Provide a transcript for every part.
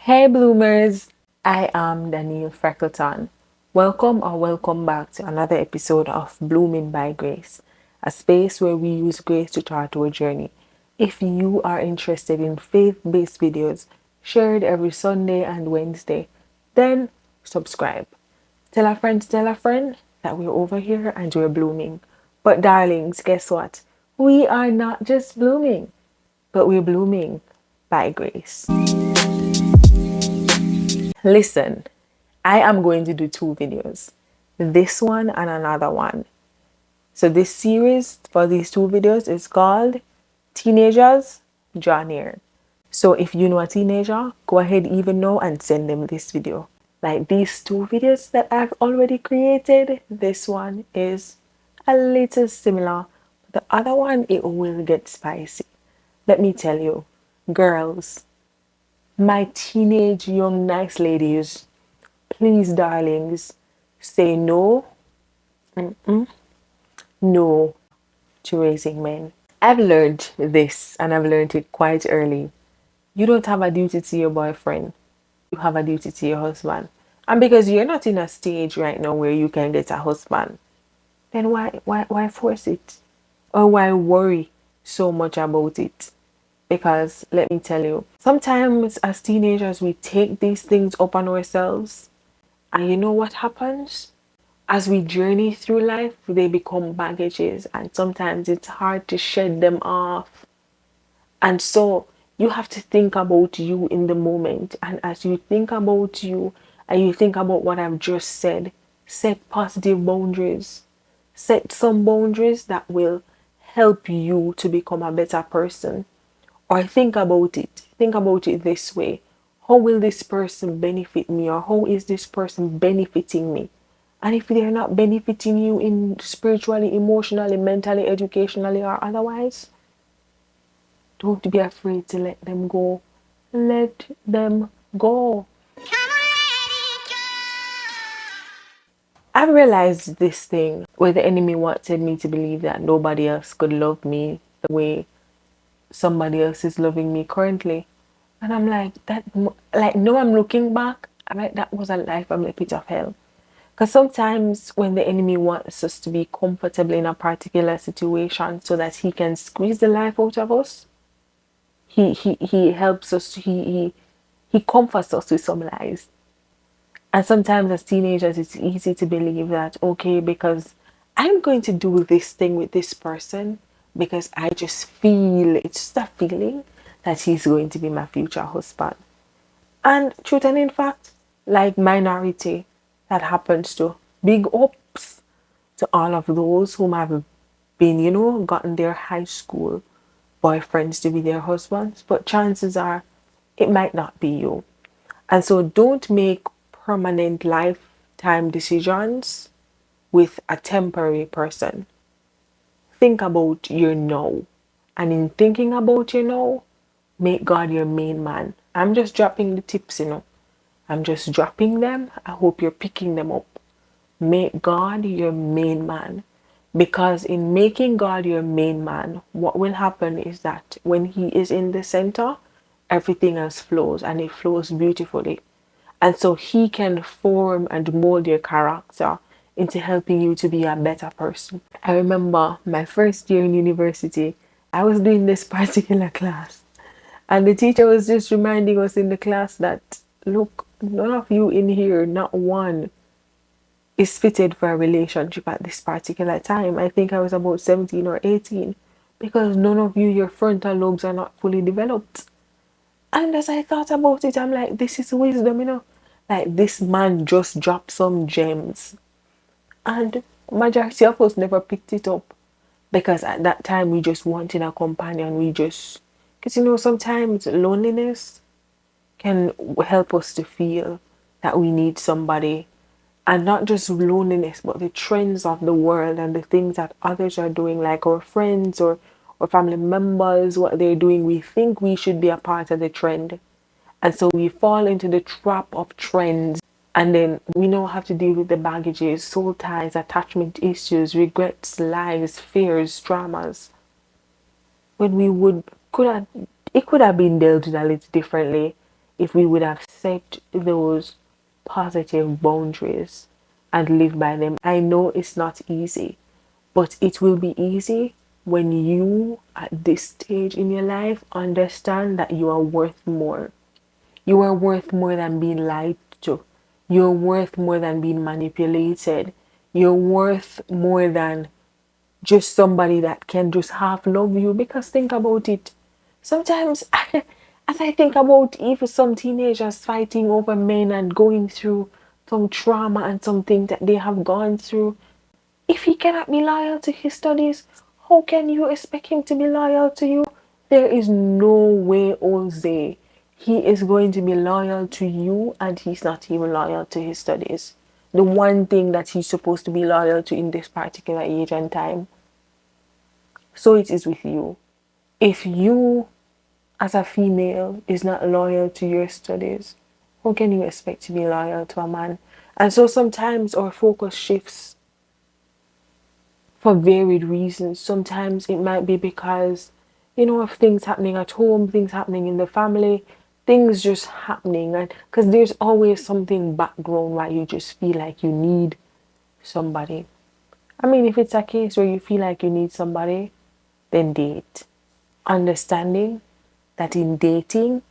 Hey bloomers, I am Danielle Freckleton. Welcome back to another episode of Blooming by Grace, a space where we use grace to chart our journey. If you are interested in faith-based videos shared every Sunday and Wednesday, then subscribe. Tell a friend that we're over here and we're blooming. But darlings, guess what? We are not just blooming, but we're blooming by grace. Listen, I am going to do two videos, this one and another one. So this series for these two videos is called Teenagers Draw Near. So if you know a teenager, go ahead even now and send them this video. Like these two videos that I've already created, this one is a little similar. The other one, it will get spicy. Let me tell you, girls, my teenage young nice ladies, please, darlings, say no to raising men. I've learned this and I've learned it quite early. You don't have a duty to your boyfriend, you have a duty to your husband. And because you're not in a stage right now where you can get a husband, then why force it? Or why worry so much about it? Because let me tell you, sometimes as teenagers, we take these things upon ourselves. And you know what happens? As we journey through life, they become baggages, and sometimes it's hard to shed them off. And so you have to think about you in the moment. And as you think about you and you think about what I've just said, set positive boundaries. Set some boundaries that will help you to become a better person. Or think about it. Think about it this way. How will this person benefit me? Or how is this person benefiting me? And if they're not benefiting you in spiritually, emotionally, mentally, educationally, or otherwise, don't be afraid to let them go. Let them go. I realized this thing where the enemy wanted me to believe that nobody else could love me the way somebody else is loving me currently. And I'm like, no, I'm looking back. I'm like, that was a life from the pit of hell. Because sometimes when the enemy wants us to be comfortable in a particular situation so that he can squeeze the life out of us, he helps us, he comforts us with some lies. And sometimes as teenagers, it's easy to believe that, okay, because I'm going to do this thing with this person because I just feel, it's just a feeling that he's going to be my future husband. And truth and in fact, like minority, that happens to big ups to all of those whom have been, gotten their high school boyfriends to be their husbands. But chances are it might not be you. And so don't make permanent lifetime decisions with a temporary person. Think about your no. And in thinking about your no, make God your main man. I'm just dropping the tips. I'm just dropping them. I hope you're picking them up. Make God your main man. Because in making God your main man, what will happen is that when He is in the center, everything else flows and it flows beautifully. And so He can form and mold your character into helping you to be a better person. I remember my first year in university, I was doing this particular class, and the teacher was just reminding us in the class that, look, none of you in here, not one, is fitted for a relationship at this particular time. I think I was about 17 or 18 because none of you, your frontal lobes are not fully developed. And as I thought about it, I'm like, this is wisdom. Like this man just dropped some gems. And majority of us never picked it up because at that time we just wanted a companion. Because sometimes loneliness can help us to feel that we need somebody, and not just loneliness, but the trends of the world and the things that others are doing, like our friends or family members, what they're doing. We think we should be a part of the trend. And so we fall into the trap of trends. And then we now have to deal with the baggages, soul ties, attachment issues, regrets, lies, fears, traumas. When we would could have it could have been dealt with a little differently if we would have set those positive boundaries and live by them. I know it's not easy, but it will be easy when you, at this stage in your life, understand that you are worth more. You are worth more than being lied to. You're worth more than being manipulated. You're worth more than just somebody that can just half love you. Because think about it. Sometimes, as I think about even some teenagers fighting over men and going through some trauma and something that they have gone through, if he cannot be loyal to his studies, how can you expect him to be loyal to you? There is no way, Jose. He is going to be loyal to you and he's not even loyal to his studies. The one thing that he's supposed to be loyal to in this particular age and time. So it is with you. If you, as a female, is not loyal to your studies, how can you expect to be loyal to a man? And so sometimes our focus shifts for varied reasons. Sometimes it might be because, of things happening at home, things happening in the family, things just happening. And because there's always something background why you just feel like you need somebody. I mean, if it's a case where you feel like you need somebody, then date. Understanding that in dating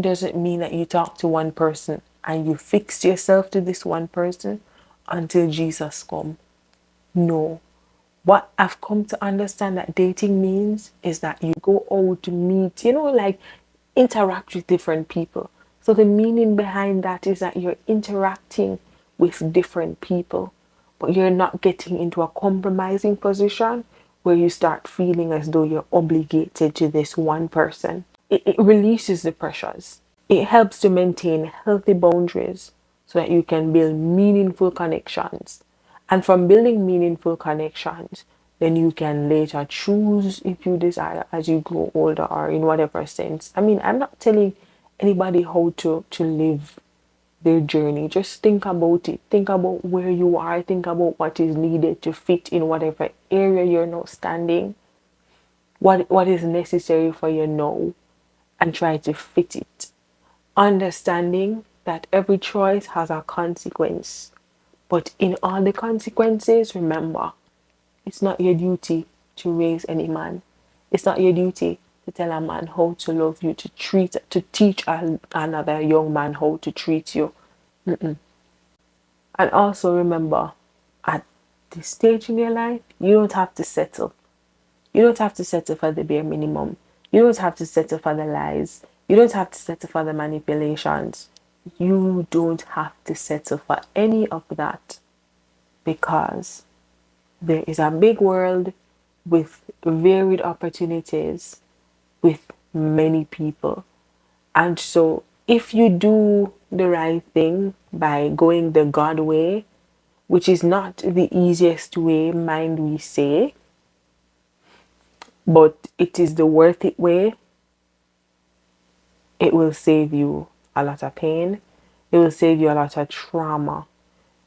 doesn't mean that you talk to one person and you fix yourself to this one person until Jesus come. No, what I've come to understand that dating means is that you go out to meet, like interact with different people. So the meaning behind that is that you're interacting with different people, but you're not getting into a compromising position where you start feeling as though you're obligated to this one person. It releases the pressures. It helps to maintain healthy boundaries so that you can build meaningful connections. And from building meaningful connections, then you can later choose if you desire as you grow older or in whatever sense. I mean, I'm not telling anybody how to live their journey. Just think about it. Think about where you are. Think about what is needed to fit in whatever area you're now standing. What is necessary for you now, and try to fit it. Understanding that every choice has a consequence. But in all the consequences, remember, it's not your duty to raise any man. It's not your duty to tell a man how to love you, to teach another young man how to treat you. And also remember, at this stage in your life, you don't have to settle. You don't have to settle for the bare minimum. You don't have to settle for the lies. You don't have to settle for the manipulations. You don't have to settle for any of that, because there is a big world with varied opportunities, with many people. And so, if you do the right thing by going the God way, which is not the easiest way, mind we say, but it is the worth it way, it will save you a lot of pain. It will save you a lot of trauma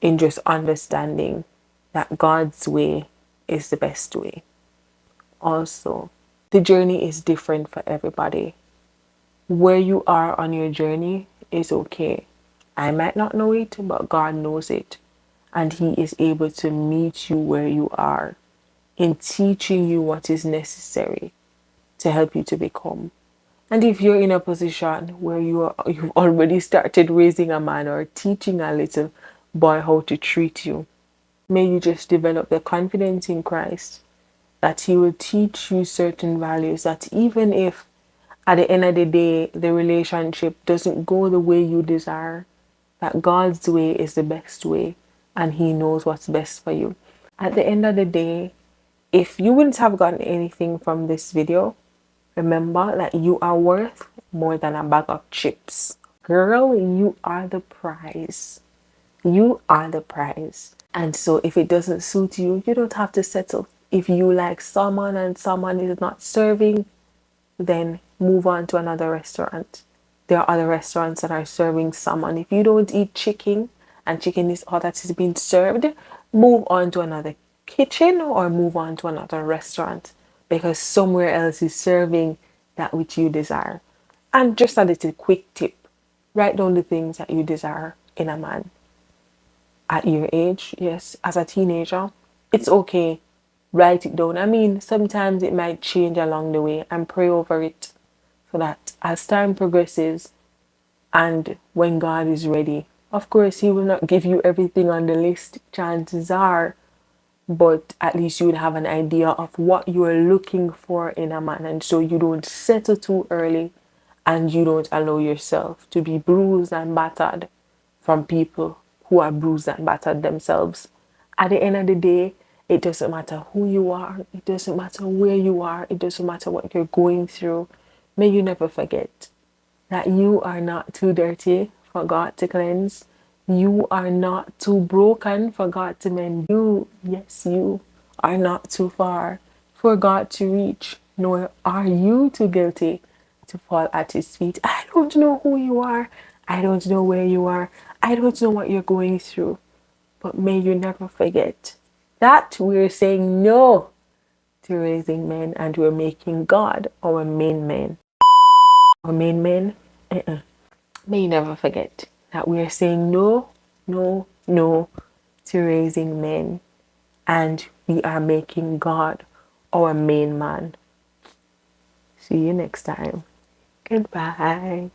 in just understanding that God's way is the best way. Also, the journey is different for everybody. Where you are on your journey is okay. I might not know it, but God knows it. And He is able to meet you where you are in teaching you what is necessary to help you to become. And if you're in a position where you've already started raising a man or teaching a little boy how to treat you, may you just develop the confidence in Christ that He will teach you certain values, that even if at the end of the day the relationship doesn't go the way you desire, that God's way is the best way and He knows what's best for you. At the end of the day, if you wouldn't have gotten anything from this video, remember that you are worth more than a bag of chips. Girl, you are the prize. You are the prize. And so if it doesn't suit you, you don't have to settle. If you like someone and someone is not serving, then move on to another restaurant. There are other restaurants that are serving salmon. If you don't eat chicken and chicken is all that is being served, move on to another kitchen or move on to another restaurant, because somewhere else is serving that which you desire. And just a little quick tip. Write down the things that you desire in a man. At your age, yes, as a teenager, it's okay. Write it down. I mean, sometimes it might change along the way, and pray over it so that as time progresses and when God is ready, of course, He will not give you everything on the list, chances are, but at least you would have an idea of what you are looking for in a man. And so you don't settle too early and you don't allow yourself to be bruised and battered from people who are bruised and battered themselves. At the end of the day, it doesn't matter who you are, it doesn't matter where you are, it doesn't matter what you're going through. May you never forget that you are not too dirty for God to cleanse. You are not too broken for God to mend you. Yes, you are not too far for God to reach, nor are you too guilty to fall at His feet. I don't know who you are. I don't know where you are. I don't know what you're going through. But may you never forget that we're saying no to raising men and we're making God our main man. Our main man. May you never forget that we are saying no, no, no to raising men and we are making God our main man. See you next time. Goodbye.